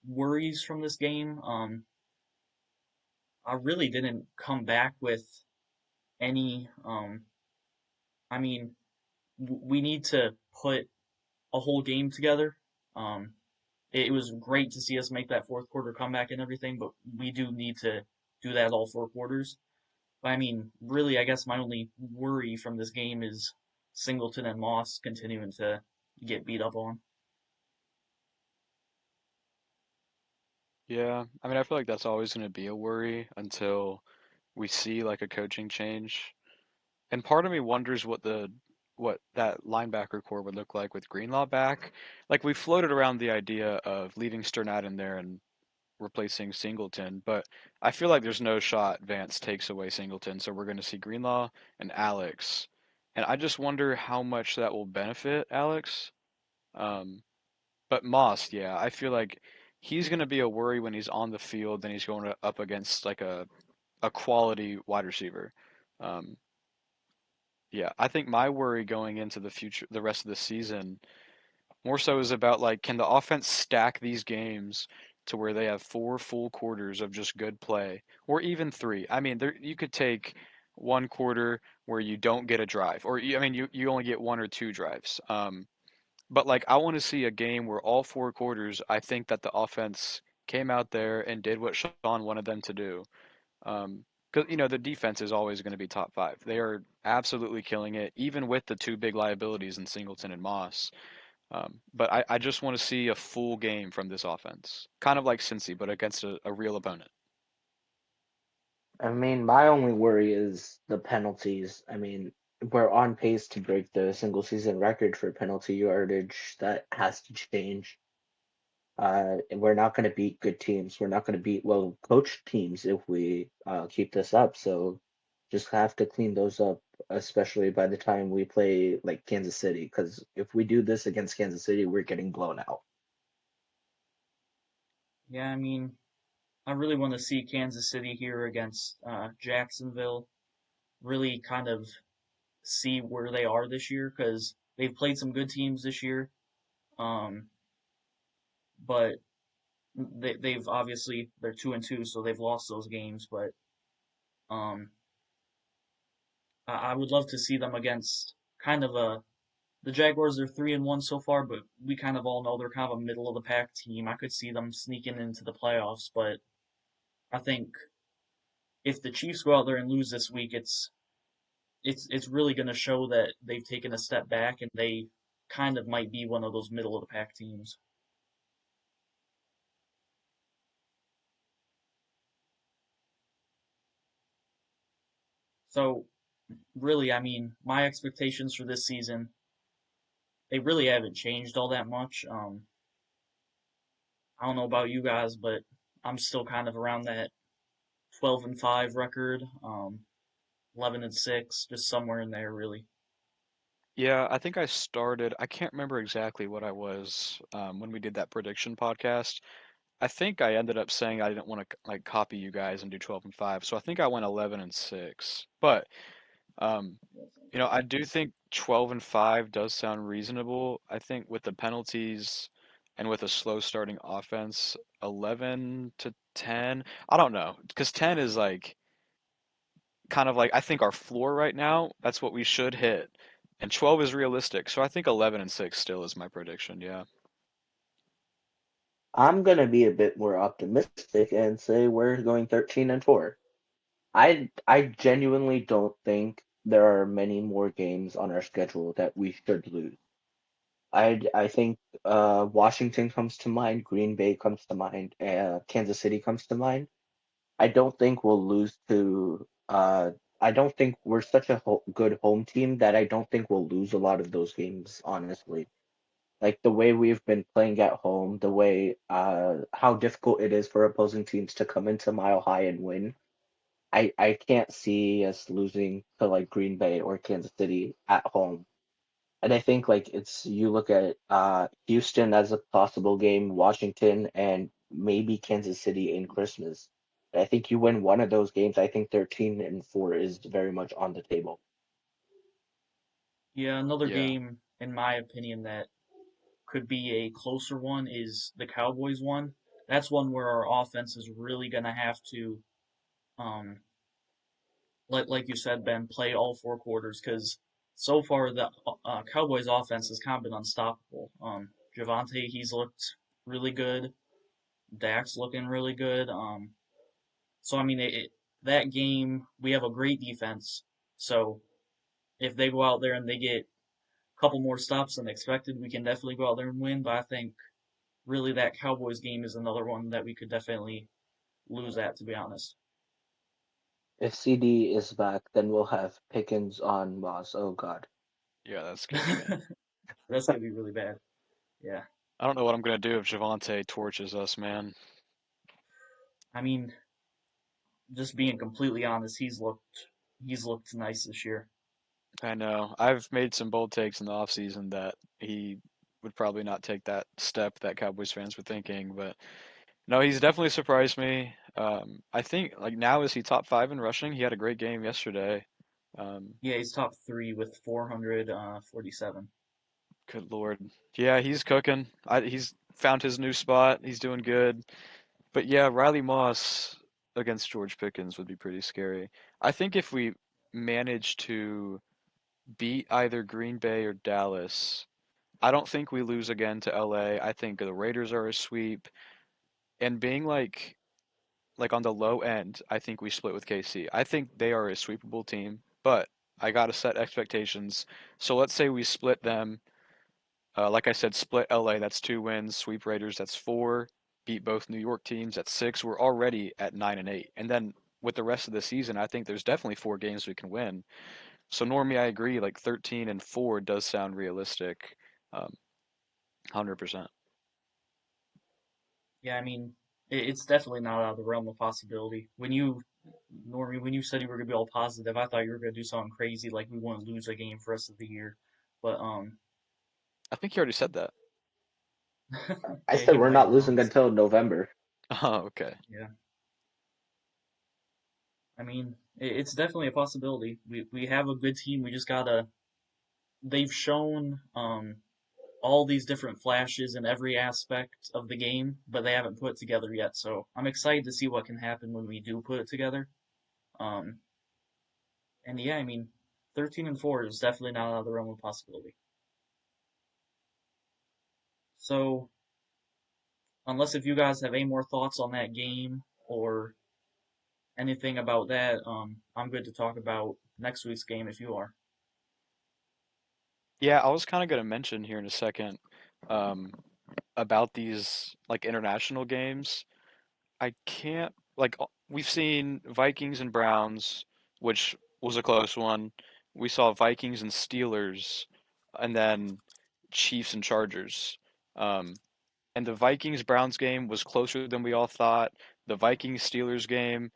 Worries from this game. I really didn't come back with any. I mean, we need to put a whole game together. Um, it was great to see us make that fourth quarter comeback and everything, but we do need to do that all four quarters. But I mean, really, I guess my only worry from this game is Singleton and Moss continuing to get beat up on. Yeah, I mean, I feel like that's always going to be a worry until we see like a coaching change. And part of me wonders what that linebacker core would look like with Greenlaw back. Like we floated around the idea of leaving Sternat in there and replacing Singleton, but I feel like there's no shot Vance takes away Singleton, so we're going to see Greenlaw and Alex. And I just wonder how much that will benefit Alex. Um, but Moss, yeah, I feel like he's going to be a worry when he's on the field, then he's going up against like a quality wide receiver. Um, Yeah, I think my worry going into the future, the rest of the season, more so is about like, can the offense stack these games to where they have 4 full quarters of just good play, or even 3? I mean, there you could take 1 quarter where you don't get a drive, or I mean, you only get 1 or 2 drives. But like, I want to see a game where all 4 quarters, I think that the offense came out there and did what Sean wanted them to do. Because the defense is always going to be top 5. They are absolutely killing it, even with the two big liabilities in Singleton and Moss. But I just want to see a full game from this offense, kind of like Cincy, but against a real opponent. I mean, my only worry is the penalties. I mean, we're on pace to break the single season record for penalty yardage. That has to change. And we're not going to beat good teams. We're not going to beat well coached teams if we keep this up. So just have to clean those up, especially by the time we play like Kansas City. Because if we do this against Kansas City, we're getting blown out. Yeah, I mean, I really want to see Kansas City here against Jacksonville. Really kind of see where they are this year because they've played some good teams this year. Um, but they've obviously they're 2-2, so they've lost those games. But um, I would love to see them against kind of a the Jaguars are 3-1 so far, but we kind of all know they're kind of a middle of the pack team. I could see them sneaking into the playoffs, but I think if the Chiefs go out there and lose this week, it's really going to show that they've taken a step back and they kind of might be one of those middle of the pack teams. So really, I mean, my expectations for this season, they really haven't changed all that much. I don't know about you guys, but I'm still kind of around that 12-5 record, 11-6, just somewhere in there, really. Yeah, I think I started. I can't remember exactly what I was when we did that prediction podcast. I think I ended up saying I didn't want to like copy you guys and do 12-5, so I think I went 11-6. But um, I do think 12-5 does sound reasonable. I think with the penalties and with a slow starting offense, 11-10. I don't know, because 10 is like kind of like I think our floor right now. That's what we should hit, and 12 is realistic. So I think 11-6 still is my prediction. Yeah. I'm gonna be a bit more optimistic and say we're going 13-4. I genuinely don't think there are many more games on our schedule that we should lose. I think Washington comes to mind, Green Bay comes to mind, Kansas City comes to mind. I don't think we'll lose to. I don't think we're such a good home team that I don't think we'll lose a lot of those games. Honestly, like the way we've been playing at home, the way how difficult it is for opposing teams to come into Mile High and win. I can't see us losing to like Green Bay or Kansas City at home. And I think like it's you look at Houston as a possible game, Washington, and maybe Kansas City in Christmas. I think you win one of those games. I think 13-4 is very much on the table. Yeah, another Yeah. game, in my opinion, that could be a closer one is the Cowboys one. That's one where our offense is really going to have to, um, like you said, Ben, play all four quarters because so far the Cowboys offense has kind of been unstoppable. Javante, he's looked really good. Dak's looking really good. So I mean, that game we have a great defense. So if they go out there and they get a couple more stops than expected, we can definitely go out there and win. But I think really that Cowboys game is another one that we could definitely lose at, to be honest. If CD is back, then we'll have Pickens on Moss. Oh God. Yeah, that scares me. That's gonna be really bad. Yeah. I don't know what I'm gonna do if Javante torches us, man. I mean, just being completely honest, he's looked nice this year. I know. I've made some bold takes in the offseason that he would probably not take that step that Cowboys fans were thinking, but no, he's definitely surprised me. I think like now is he top five in rushing? He had a great game yesterday. Um, Yeah, he's top three with 447. Good Lord. Yeah, he's cooking. He's found his new spot. He's doing good. But yeah, Riley Moss against George Pickens would be pretty scary. I think if we manage to beat either Green Bay or Dallas, I don't think we lose again to LA. I think the Raiders are a sweep. And being like on the low end, I think we split with KC. I think they are a sweepable team, but I gotta set expectations. So let's say we split them. Like I said, split LA, that's 2 wins. Sweep Raiders, that's 4. Beat both New York teams, that's 6. We're already at 9-8. And then with the rest of the season, I think there's definitely 4 games we can win. So Normie, I agree. Like 13-4 does sound realistic, 100%. Yeah, I mean, it's definitely not out of the realm of possibility. Normie, when you said you were gonna be all positive, I thought you were gonna do something crazy like we want to lose a game for the rest of the year. But I think you already said that. I yeah, said he we're might not have losing honestly. until November. Oh, okay. Yeah. I mean, it's definitely a possibility. We have a good team. We just gotta. They've shown all these different flashes in every aspect of the game, but they haven't put it together yet. So I'm excited to see what can happen when we do put it together. Um, and yeah, I mean, 13-4 is definitely not out of the realm of possibility. So unless if you guys have any more thoughts on that game or anything about that, I'm good to talk about next week's game if you are. Yeah, I was kind of going to mention here in a second um, about these like international games. I can't we've seen Vikings and Browns, which was a close one. We saw Vikings and Steelers, and then Chiefs and Chargers. Um, and the Vikings Browns game was closer than we all thought. The Vikings Steelers game,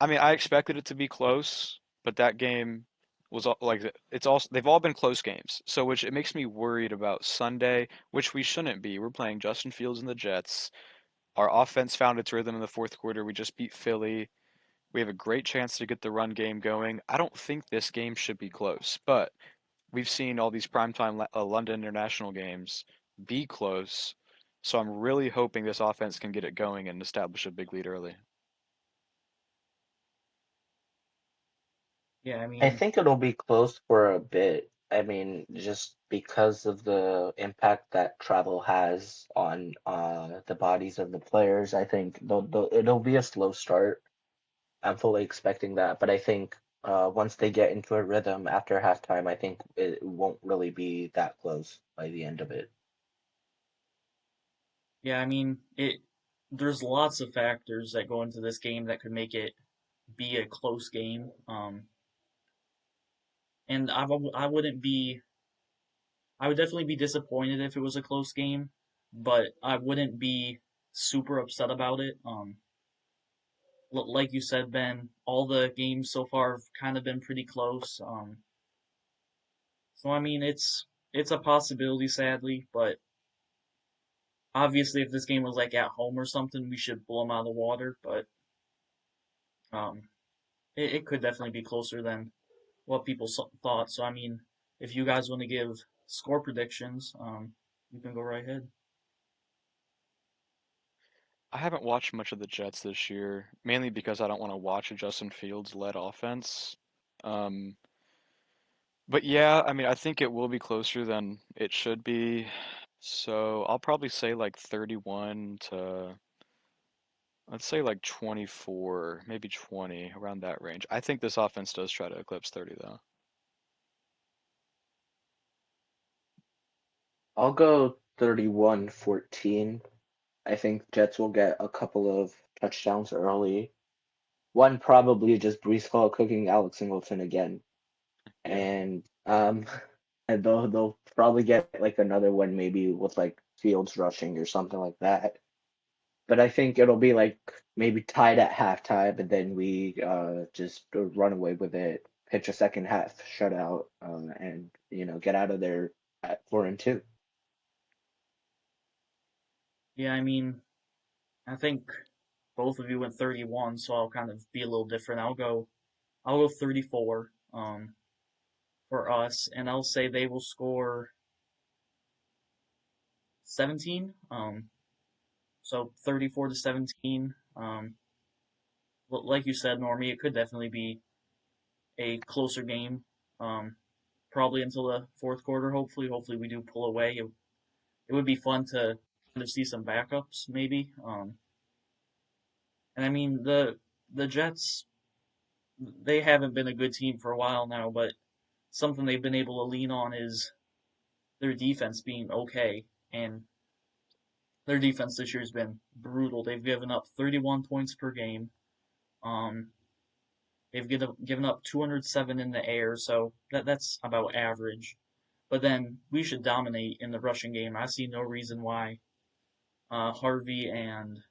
I mean, I expected it to be close, but that game was it's also they've all been close games. So which it makes me worried about Sunday, which we shouldn't be. We're playing Justin Fields and the Jets. Our offense found its rhythm in the fourth quarter. We just beat Philly. We have a great chance to get the run game going. I don't think this game should be close, but we've seen all these primetime London international games be close. So I'm really hoping this offense can get it going and establish a big lead early. Yeah, I I mean, think it'll be close for a bit. I mean, just because of the impact that travel has on the bodies of the players, I think it'll be a slow start. I'm fully expecting that, but I think once they get into a rhythm after halftime, I think it won't really be that close by the end of it. yeah, I mean, it. There's lots of factors that go into this game that could make it be a close game. And I wouldn't be. I would definitely be disappointed if it was a close game, but I wouldn't be super upset about it. Like you said, Ben, all the games so far have kind of been pretty close. So I mean, it's a possibility, sadly, but obviously, if this game was like at home or something, we should blow them out of the water. But um, it could definitely be closer than what people thought. So I mean, if you guys want to give score predictions, you can go right ahead. I haven't watched much of the Jets this year, mainly because I don't want to watch a Justin Fields led offense. Um, but yeah, I mean, I think it will be closer than it should be. So I'll probably say like 31 to, let's say like 24, maybe 20, around that range. I think this offense does try to eclipse 30 though. I'll go 31-14. I think Jets will get a couple of touchdowns early. One probably just Brees Hall cooking Alex Singleton again, Yeah. and and they'll probably get like another one maybe with like Fields rushing or something like that. But I think it'll be like maybe tied at halftime, and then we just run away with it, pitch a second half shutout, and get out of there at 4-2. Yeah, I mean, I think both of you went 31, so I'll kind of be a little different. I'll go 34 for us, and I'll say they will score 17. So 34 to 17. Like you said, Normie, it could definitely be a closer game. Um, probably until the fourth quarter. Hopefully we do pull away. It would be fun to kind of see some backups maybe. And I mean the Jets, they haven't been a good team for a while now, but something they've been able to lean on is their defense being okay. And their defense this year has been brutal. They've given up 31 points per game. Um, they've given up 207 in the air, so that's about average. But then we should dominate in the rushing game. I see no reason why Harvey and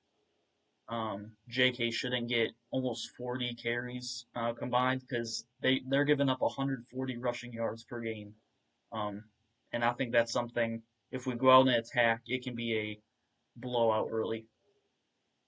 JK shouldn't get almost 40 carries combined because they're giving up 140 rushing yards per game. Um, and I think that's something, if we go out and attack, it can be a blowout early.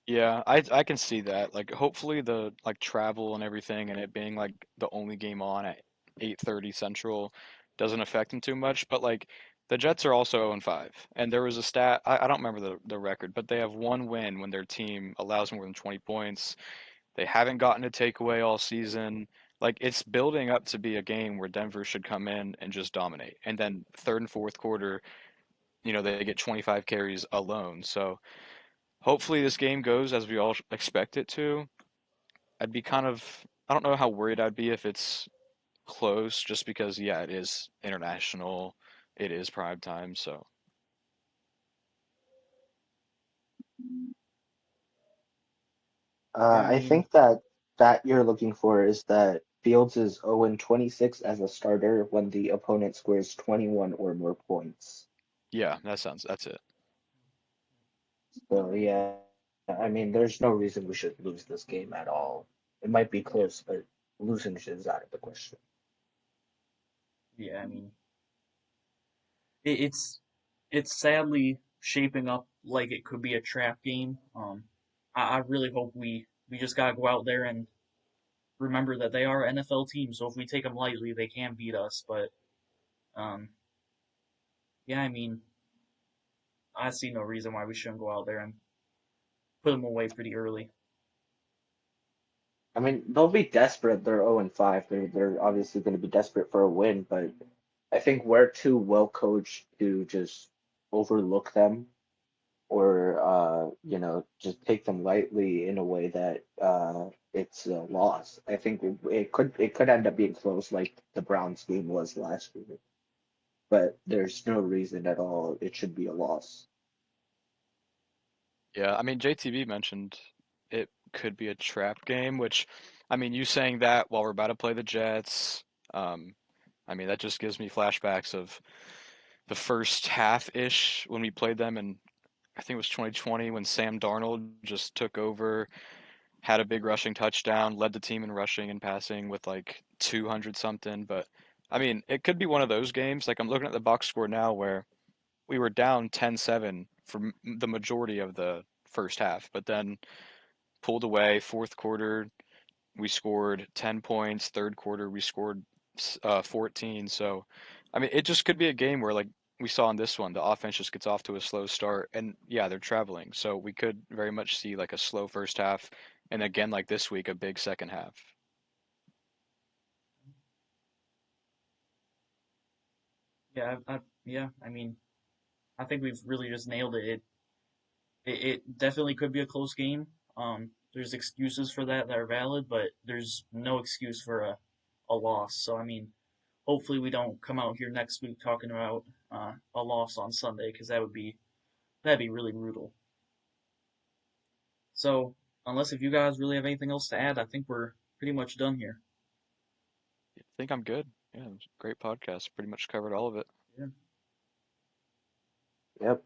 Yeah, I can see that. Like hopefully the like travel and everything and it being like the only game on at 8:30 Central doesn't affect them too much, but like the Jets are also 0-5. And there was a stat I don't remember the record, but they have one win when their team allows more than 20 points. They haven't gotten a takeaway all season. Like it's building up to be a game where Denver should come in and just dominate. And then third and fourth quarter, they get 25 carries alone. So hopefully this game goes as we all expect it to. I'd be I don't know how worried I'd be if it's close, just because, yeah, it is international, it is prime time, so Yeah, I I mean, think that you're looking for is that Fields is 0-26 as a starter when the opponent scores 21 or more points. yeah, that's it. So yeah, I mean, there's no reason we should lose this game at all. It might be Yeah. close, but losing is out of the question. yeah, I mean, it, it's it's sadly shaping up like it could be a trap game. I really hope we just gotta go out there and remember that they are an NFL team. So if we take them lightly, they can beat us. But um, yeah, I mean, I see no reason why we shouldn't go out there and put them away pretty early. I mean, they'll be desperate. They're 0-5. They're obviously going to be desperate for a win, but I think we're too well coached to just overlook them or just take them lightly in a way that it's a loss. I think it could end up being close like the Browns game was last year, but there's no reason at all it should be a loss. Yeah, I mean, JTV mentioned it could be a trap game, which, I mean, you saying that while we're about to play the Jets, um, I mean, that just gives me flashbacks of the first half-ish when we played them in, I think it was 2020, when Sam Darnold just took over, had a big rushing touchdown, led the team in rushing and passing with like 200 something. But I mean, it could be one of those games. Like I'm looking at the box score now where we were down 10-7 for the majority of the first half, but then pulled away. Fourth quarter, we scored 10 points. Third quarter, we scored 14. So, I mean, it just could be a game where, like we saw in this one, the offense just gets off to a slow start. And yeah, they're traveling. So we could very much see like a slow first half. And again, like this week, a big second half. Yeah, I mean, I think we've really just nailed it. It definitely could be a close game. There's excuses for that are valid, but there's no excuse for a loss. So I mean, hopefully we don't come out here next week talking about a loss on Sunday because that'd be really brutal. So unless if you guys really have anything else to add, I think we're pretty much done here. I think I'm good. Yeah, it was a great podcast. Pretty much covered all of it. Yeah, Yep.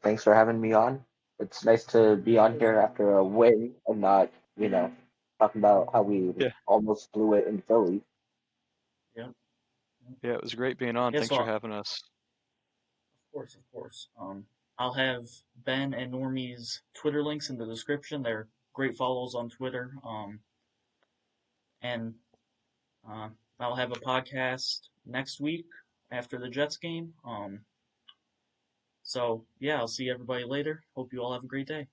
Thanks for having me on. It's nice to be on here after a win and not, talking about how we Yeah. almost blew it in Philly. yeah, Yeah, it was great being on. yeah. Thanks So for of having us. course, of course. I'll have Ben and Normie's Twitter links in the description. They're great follows on Twitter. And Uh, I'll have a podcast next week after the Jets game. So yeah, I'll see everybody later. Hope you all have a great day.